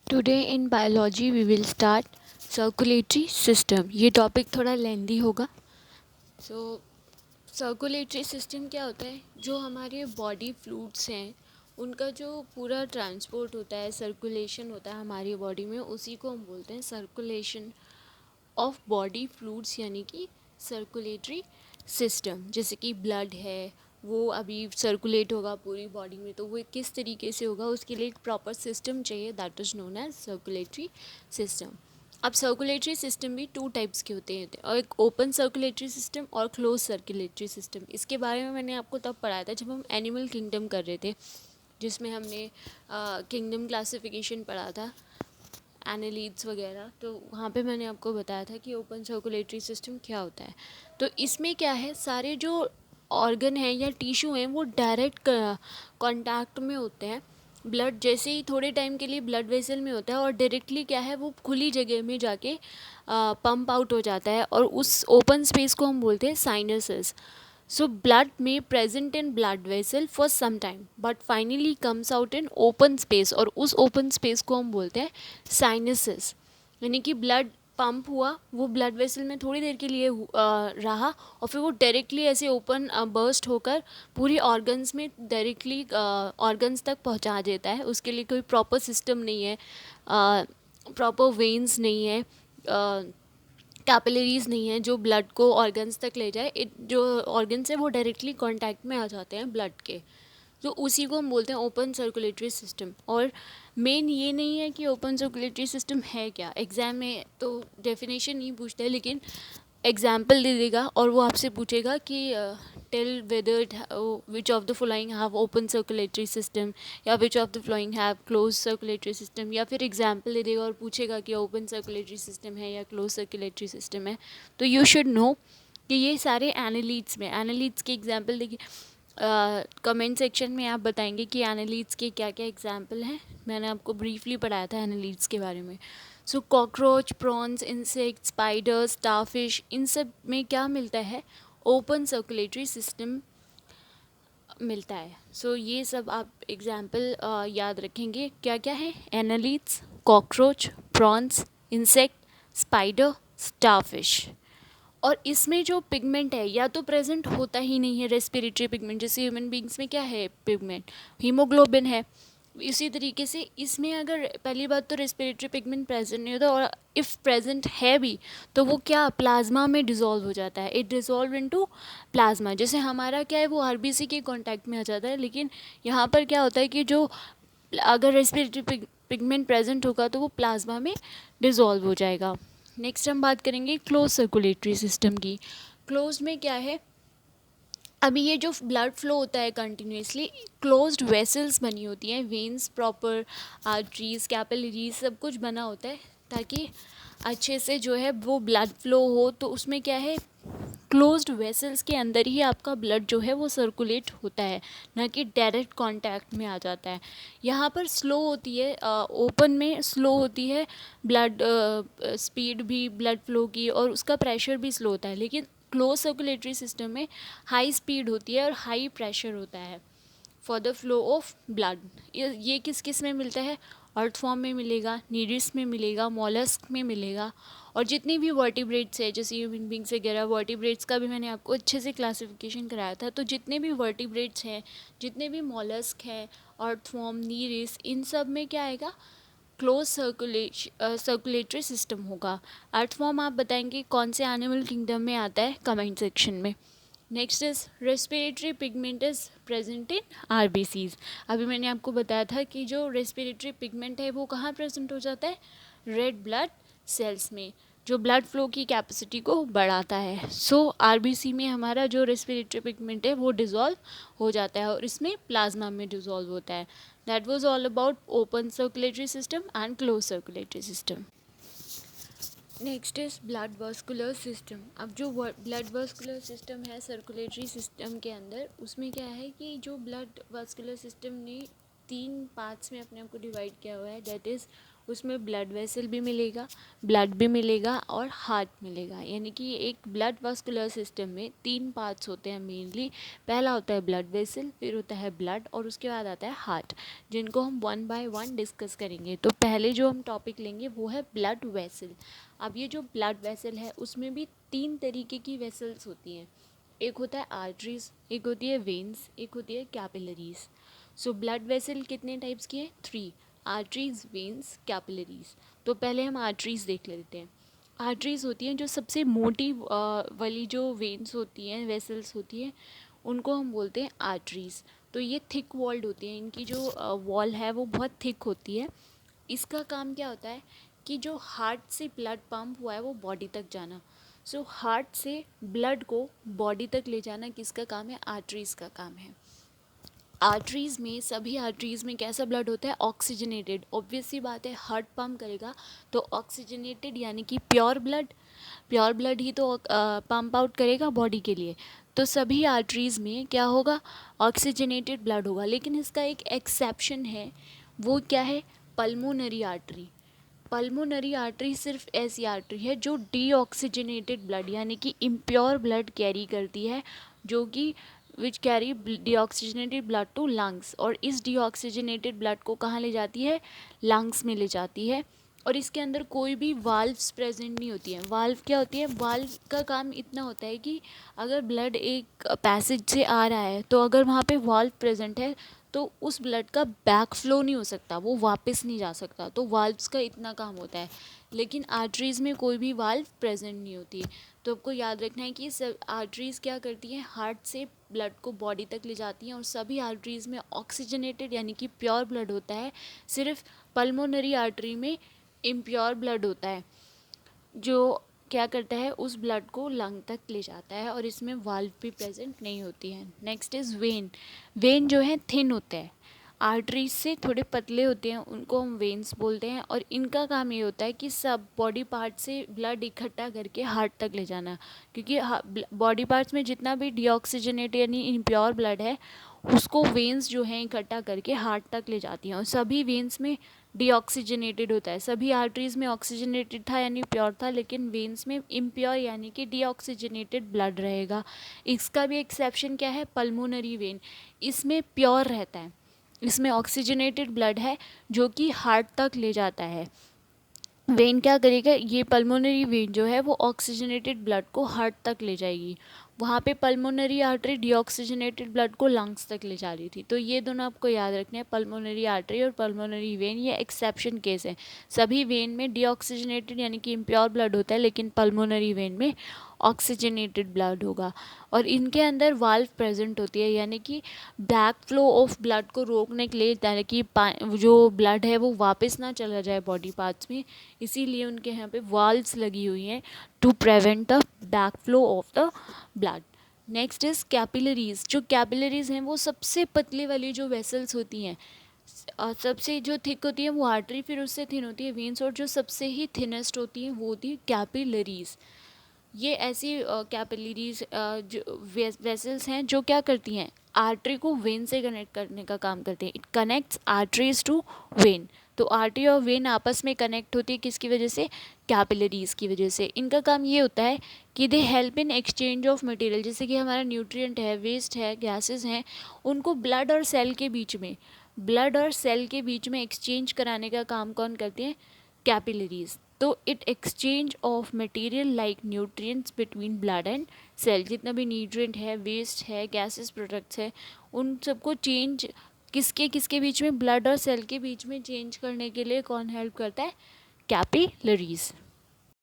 Today in biology we will start circulatory system. ये topic थोड़ा lengthy होगा। सो circulatory system क्या होता है? जो हमारे बॉडी फ्लूइड्स हैं उनका जो पूरा ट्रांसपोर्ट होता है, सर्कुलेशन होता है हमारी बॉडी में, उसी को हम बोलते हैं सर्कुलेशन ऑफ बॉडी फ्लूइड्स, यानी कि सर्कुलेटरी सिस्टम। जैसे कि ब्लड है, वो अभी सर्कुलेट होगा पूरी बॉडी में, तो वो किस तरीके से होगा, उसके लिए एक प्रॉपर सिस्टम चाहिए, that is known as circulatory system. अब सर्कुलेटरी सिस्टम भी टू टाइप्स के होते हैं, और एक ओपन सर्कुलेटरी सिस्टम और क्लोज सर्कुलेटरी सिस्टम। इसके बारे में मैंने आपको तब पढ़ाया था जब हम एनिमल किंगडम कर रहे थे, जिसमें हमने किंगडम क्लासिफिकेशन पढ़ा था, एनालिड्स वगैरह। तो वहाँ पे मैंने आपको बताया था कि ओपन सर्कुलेटरी सिस्टम क्या होता है। तो इसमें क्या है, सारे जो ऑर्गन हैं या टिश्यू हैं वो डायरेक्ट कांटेक्ट में होते हैं। ब्लड जैसे ही थोड़े टाइम के लिए ब्लड वेसल में होता है और डायरेक्टली क्या है, वो खुली जगह में जाके पंप आउट हो जाता है, और उस ओपन स्पेस को हम बोलते हैं sinuses. So blood may present in blood vessel for some time but finally comes out in open space, और उस open space को हम बोलते हैं साइनसेस। यानी कि ब्लड पंप हुआ, वो ब्लड वेसल में थोड़ी देर के लिए रहा, और फिर वो डायरेक्टली ऐसे ओपन बर्स्ट होकर पूरी ऑर्गन्स में डायरेक्टली ऑर्गन्स तक पहुंचा देता है। उसके लिए कोई प्रॉपर सिस्टम नहीं है, प्रॉपर वेन्स नहीं है, कैपिलरीज नहीं है जो ब्लड को ऑर्गन्स तक ले जाए। जो ऑर्गन्स है वो डायरेक्टली कांटेक्ट में आ जाते हैं ब्लड के, तो उसी को हम बोलते हैं ओपन सर्कुलेटरी सिस्टम। और मेन ये नहीं है कि ओपन सर्कुलेटरी सिस्टम है क्या, एग्ज़ाम में तो डेफिनेशन नहीं पूछता है, लेकिन एग्जाम्पल दे देगा और वो आपसे पूछेगा कि tell whether which of the following have open circulatory system या which of the following have close circulatory system, या फिर एग्जाम्पल दे देगा और पूछेगा कि ओपन सर्कुलेटरी सिस्टम है या क्लोज सर्कुलेटरी सिस्टम है। तो यू शुड नो कि ये सारे एनालिड्स में, एनालिड्स के एग्जाम्पल देखिए, कमेंट सेक्शन में आप बताएंगे कि एनालिड्स के क्या क्या एग्जाम्पल हैं। मैंने आपको ब्रीफली पढ़ाया था एनालिड्स के बारे में। So cockroach, prawns, insect, spider, starfish, इन सब में क्या मिलता है, ओपन सर्कुलेटरी सिस्टम मिलता है। सो ये सब आप एग्जाम्पल याद रखेंगे क्या क्या है, annelids, cockroach, prawns, insect, spider, starfish. और इसमें जो पिगमेंट है या तो प्रेजेंट होता ही नहीं है, रेस्पिरेटरी पिगमेंट, जैसे ह्यूमन बींग्स में क्या है पिगमेंट, हीमोग्लोबिन है। इसी तरीके से इसमें अगर पहली बात तो रेस्पिरेटरी पिगमेंट प्रेजेंट नहीं होता, और इफ़ प्रेजेंट है भी तो वो क्या प्लाज्मा में डिज़ोल्व हो जाता है, इट डिज़ोल्व इनटू प्लाज्मा। जैसे हमारा क्या है, वो आरबीसी के कांटेक्ट में आ जाता है, लेकिन यहाँ पर क्या होता है कि जो अगर रेस्पिरेटरी पिगमेंट प्रेजेंट होगा तो वो प्लाज्मा में डिज़ोल्व हो जाएगा। नेक्स्ट हम बात करेंगे क्लोज सर्कुलेटरी सिस्टम की। क्लोज में क्या है, अभी ये जो ब्लड फ्लो होता है कंटिन्यूसली, क्लोज्ड वेसल्स बनी होती हैं, वेन्स प्रॉपर, आर्टरीज, कैपिलरीज, सब कुछ बना होता है ताकि अच्छे से जो है वो ब्लड फ्लो हो। तो उसमें क्या है, क्लोज्ड वेसल्स के अंदर ही आपका ब्लड जो है वो सर्कुलेट होता है, ना कि डायरेक्ट कांटेक्ट में आ जाता है। यहाँ पर स्लो होती है, ओपन में स्लो होती है ब्लड स्पीड भी ब्लड फ्लो की, और उसका प्रेशर भी स्लो होता है। लेकिन क्लोज सर्कुलेटरी सिस्टम में हाई स्पीड होती है और हाई प्रेशर होता है for the flow of blood. ये किस किस में मिलता है, अर्थ फॉर्म में मिलेगा, नीडिस में मिलेगा, मॉलस्क में मिलेगा, और जितनी भी वर्टिब्रेट्स है जैसे ह्यूमन बींग्स वगैरह, वर्टिब्रेट्स का भी मैंने आपको अच्छे से क्लासिफिकेशन कराया था। तो जितने भी वर्टिब्रेट्स हैं, जितने भी मॉलस्क हैं, अर्थ फॉर्म, नीडिस, इन सब में क्या आएगा, क्लोज सर्कुलेटरी सिस्टम होगा। अर्थ फॉर्म आप बताएंगे कौन से एनिमल किंगडम में आता है, कमेंट सेक्शन में। Next is respiratory pigment is present in RBCs. अभी मैंने आपको बताया था कि जो रेस्पिरेटरी पिगमेंट है वो कहाँ प्रेजेंट हो जाता है, रेड ब्लड सेल्स में, जो ब्लड फ्लो की कैपेसिटी को बढ़ाता है। सो आरबीसी में हमारा जो रेस्पिरेटरी पिगमेंट है वो डिज़ोल्व हो जाता है, और इसमें प्लाज्मा में डिज़ोल्व होता है। That was all about open circulatory system and close circulatory system. Next is blood vascular system. अब जो ब्लड वास्कुलर सिस्टम है सर्कुलेटरी सिस्टम के अंदर, उसमें क्या है कि जो ब्लड वास्कुलर सिस्टम ने तीन पार्ट्स में अपने आप को डिवाइड किया हुआ है, दैट इज़ उसमें ब्लड वेसल भी मिलेगा, ब्लड भी मिलेगा और हार्ट मिलेगा। यानी कि एक ब्लड वास्कुलर सिस्टम में 3 पार्ट्स होते हैं मेनली। पहला होता है ब्लड वेसल, फिर होता है ब्लड और उसके बाद आता है हार्ट, जिनको हम 1 बाय 1 डिस्कस करेंगे। तो पहले जो हम टॉपिक लेंगे वो है ब्लड वेसल। अब ये जो ब्लड वेसल है उसमें भी 3 तरीके की वेसल्स होती हैं। एक होता है आर्टरीज, एक होती है वेन्स, एक होती है कैपिलरीज। सो ब्लड वेसल कितने टाइप्स की है? 3, आर्टरीज, वेन्स, कैपिलरीज। तो पहले हम आर्टरीज देख लेते हैं। आर्टरीज होती हैं जो सबसे मोटी वाली जो वेन्स होती हैं, वेसल्स होती हैं, उनको हम बोलते हैं आर्टरीज। तो ये थिक वॉल्ड होती हैं, इनकी जो वॉल है वो बहुत थिक होती है। इसका काम क्या होता है कि जो हार्ट से ब्लड पंप हुआ है वो बॉडी तक जाना। सो हार्ट से ब्लड को बॉडी तक ले जाना किसका काम है? आर्टरीज का काम है। आर्टरीज में, सभी आर्टरीज में कैसा ब्लड होता है? ऑक्सीजनेटेड। ऑब्वियस सी बात है, हार्ट पंप करेगा तो ऑक्सीजनेटेड यानी कि प्योर ब्लड ही तो पंप आउट करेगा बॉडी के लिए। तो सभी आर्टरीज में क्या होगा? ऑक्सीजनेटेड ब्लड होगा। लेकिन इसका एक एक्सेप्शन है, वो क्या है? Pulmonary artery. पल्मोनरी आर्टरी सिर्फ ऐसी आर्टरी है जो डीऑक्सीजनेटेड ब्लड यानी कि इम्प्योर ब्लड कैरी करती है, जो कि which carry deoxygenated blood to lungs. और इस डीऑक्सीजनेटेड ब्लड को कहाँ ले जाती है? लंग्स में ले जाती है। और इसके अंदर कोई भी वाल्व्स प्रेजेंट नहीं होती हैं। वाल्व क्या होती है? वाल्व का काम इतना होता है कि अगर ब्लड एक पैसेज से आ रहा है तो अगर वहाँ पे वाल्व प्रेजेंट है तो उस ब्लड का बैक फ्लो नहीं हो सकता, वो वापस नहीं जा सकता। तो वाल्व्स का इतना काम होता है। लेकिन आर्टरीज़ में कोई भी वाल्व प्रेजेंट नहीं होती। तो आपको याद रखना है कि सब आर्टरीज़ क्या करती हैं? हार्ट से ब्लड को बॉडी तक ले जाती हैं। और सभी आर्टरीज़ में ऑक्सीजनेटेड यानी कि प्योर ब्लड होता है। सिर्फ पल्मोनरी आर्टरी में इम्प्योर ब्लड होता है, जो क्या करता है? उस ब्लड को लंग तक ले जाता है और इसमें वाल्व भी प्रेजेंट नहीं होती है। Next is when. वेन जो है थिन होता है, आर्टरीज से थोड़े पतले होते हैं, उनको हम वेन्स बोलते हैं। और इनका काम ये होता है कि सब बॉडी पार्ट से ब्लड इकट्ठा करके हार्ट तक ले जाना। क्योंकि बॉडी पार्ट्स में जितना भी डीऑक्सीजनेट यानी इम्प्योर ब्लड है उसको वेन्स जो हैं इकट्ठा करके हार्ट तक ले जाती हैं। और सभी वेन्स में डीऑक्सीजनेटेड होता है। सभी आर्टरीज में ऑक्सीजनेटेड था यानी प्योर था, लेकिन वेन्स में इम्प्योर यानी कि डीऑक्सीजनेटेड ब्लड रहेगा। इसका भी एक्सेप्शन क्या है? Pulmonary vein. इसमें प्योर रहता है, इसमें ऑक्सीजनेटेड ब्लड है जो कि हार्ट तक ले जाता है। वेन क्या करेगा? ये पल्मोनरी वेन जो है वो ऑक्सीजनेटेड ब्लड को हार्ट तक ले जाएगी। वहाँ पे पल्मोनरी आर्टरी डीऑक्सीजनेटेड ब्लड को लंग्स तक ले जा रही थी। तो ये दोनों आपको याद रखने हैं, पल्मोनरी आर्टरी और पल्मोनरी वेन, ये एक्सेप्शन केस है। सभी वेन में डीऑक्सीजनेटेड यानी कि इम्प्योर ब्लड होता है, लेकिन पल्मोनरी वेन में ऑक्सीजनेटेड ब्लड होगा। और इनके अंदर वाल्व प्रेजेंट होती है, यानी कि बैक फ्लो ऑफ ब्लड को रोकने के लिए, ताकि जो ब्लड है वो वापस ना चला जाए बॉडी पार्ट्स में, इसीलिए उनके यहाँ पे वाल्व्स लगी हुई हैं to prevent the back flow of the blood. Next is capillaries. जो कैपिलरीज हैं वो सबसे पतली वाली जो वेसल्स होती हैं, सबसे जो थिक होती है वो आर्टरी, फिर उससे थिन होती है वेन्स, और जो सबसे ही थिनेस्ट होती है वो होती है कैपिलरीज। ये ऐसी कैपिलरीज जो वेसल्स हैं जो क्या करती हैं? आर्टरी को वेन से कनेक्ट करने का काम करते हैं। It connects arteries to vein. तो आर्टरी और वेन आपस में कनेक्ट होती है किसकी वजह से? कैपिलरीज की वजह से। इनका काम ये होता है कि they help in exchange of material. जैसे कि हमारा न्यूट्रिएंट है, वेस्ट है, गैसेस हैं, उनको ब्लड और सेल के बीच में एक्सचेंज कराने का काम कौन करते हैं? कैपिलरीज। तो it exchange of material like nutrients between blood and cell. जितना भी न्यूट्रिएंट है, वेस्ट है, गैसेस प्रोडक्ट्स है, उन सबको चेंज किसके किसके बीच में? ब्लड और सेल के बीच में चेंज करने के लिए कौन हेल्प करता है? कैपिलरीज।